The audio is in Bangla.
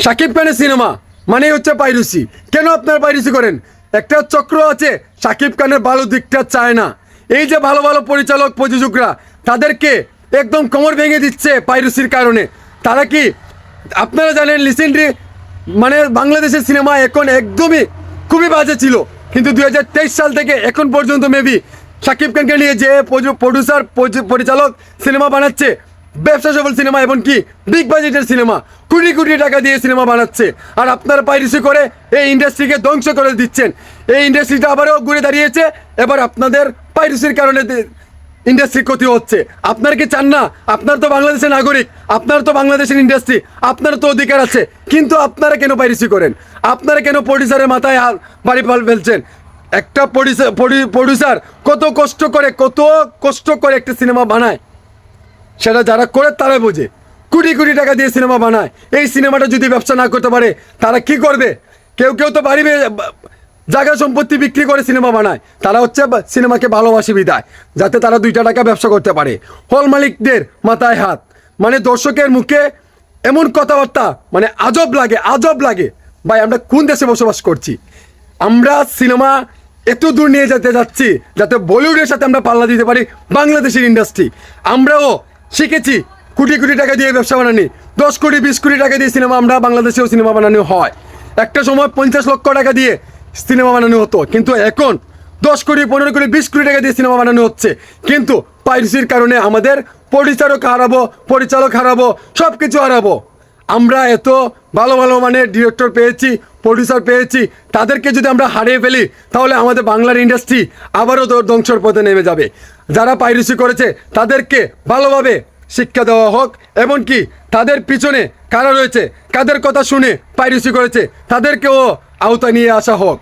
শাকিব খানের সিনেমা মানেই হচ্ছে পাইরেসি। কেন আপনারা পাইরেসি করেন? একটা চক্র আছে, শাকিব খানের ভালো দিকটা চায় না। এই যে ভালো ভালো পরিচালক প্রযোজকরা তাদেরকে একদম কোমর ভেঙে দিচ্ছে পাইরেসির কারণে। তারা কি আপনারা জানেন রিসেন্টলি মানে বাংলাদেশের সিনেমা এখন একদমই খুবই বাজে ছিল, কিন্তু 2023 সাল থেকে এখন পর্যন্ত মেবি শাকিব খানকে নিয়ে যে প্রডিউসার পরিচালক সিনেমা বানাচ্ছে, ব্যবসা সফল সিনেমা এবং কি বিগ বাজেটের সিনেমা, কোটি কোটি টাকা দিয়ে সিনেমা বানাচ্ছে, আর আপনারা পাইরেসি করে এই ইন্ডাস্ট্রিকে ধ্বংস করে দিচ্ছেন। এই ইন্ডাস্ট্রিটা আবারও ঘুরে দাঁড়িয়েছে, এবার আপনাদের পাইরেসির কারণে ইন্ডাস্ট্রি ক্ষতি হচ্ছে। আপনারা কি চান না? আপনার তো বাংলাদেশের নাগরিক, আপনার তো বাংলাদেশের ইন্ডাস্ট্রি, আপনার তো অধিকার আছে, কিন্তু আপনারা কেন পাইরেসি করেন? আপনারা কেন প্রডিউসারের মাথায় বাড়ি পাল ফেলছেন? একটা প্রডিউসার কত কষ্ট করে একটা সিনেমা বানায়, সেটা যারা করে তারা বোঝে। কোটি কোটি টাকা দিয়ে সিনেমা বানায়, এই সিনেমাটা যদি ব্যবসা না করতে পারে তারা কি করবে? কেউ কেউ তো বাড়ি জায়গা সম্পত্তি বিক্রি করে সিনেমা বানায়। তারা হচ্ছে সিনেমাকে ভালোবাসে বিদায়, যাতে তারা 2টা টাকা ব্যবসা করতে পারে। হল মালিকদের মাথায় হাত, মানে দর্শকের মুখে এমন কথাবার্তা, মানে আজব লাগে। ভাই, আমরা কোন দেশে বসবাস করছি? আমরা সিনেমা এত দূর নিয়ে যেতে যাচ্ছি যাতে বলিউডের সাথে আমরা পাল্লা দিতে পারি বাংলাদেশের ইন্ডাস্ট্রি। আমরাও শিখেছি কোটি কোটি টাকা দিয়ে ব্যবসা বানানি, 10 কোটি 20 কোটি টাকা দিয়ে সিনেমা, আমরা বাংলাদেশেও সিনেমা বানানো হয়। একটা সময় 50 লক্ষ টাকা দিয়ে সিনেমা বানানো হতো, কিন্তু এখন 10 কোটি 15 কোটি 20 কোটি টাকা দিয়ে সিনেমা বানানো হচ্ছে। কিন্তু পাইরেসির কারণে আমাদের পরিচালক হারাবো, সব কিছু হারাবো। আমরা এত ভালো ভালো মানে ডিরেক্টর পেয়েছি, প্রডিউসার পেয়েছি, তাদেরকে যদি আমরা হারিয়ে ফেলি তাহলে আমাদের বাংলার ইন্ডাস্ট্রি আবারও ধ্বংসের পথে নেমে যাবে। যারা পাইরেসি করেছে তাদেরকে ভালোভাবে শিক্ষা দেওয়া হোক, এমনকি তাদের পিছনে কারা রয়েছে, কাদের কথা শুনে পাইরেসি করেছে তাদেরকেও আওতায় নিয়ে আসা হোক।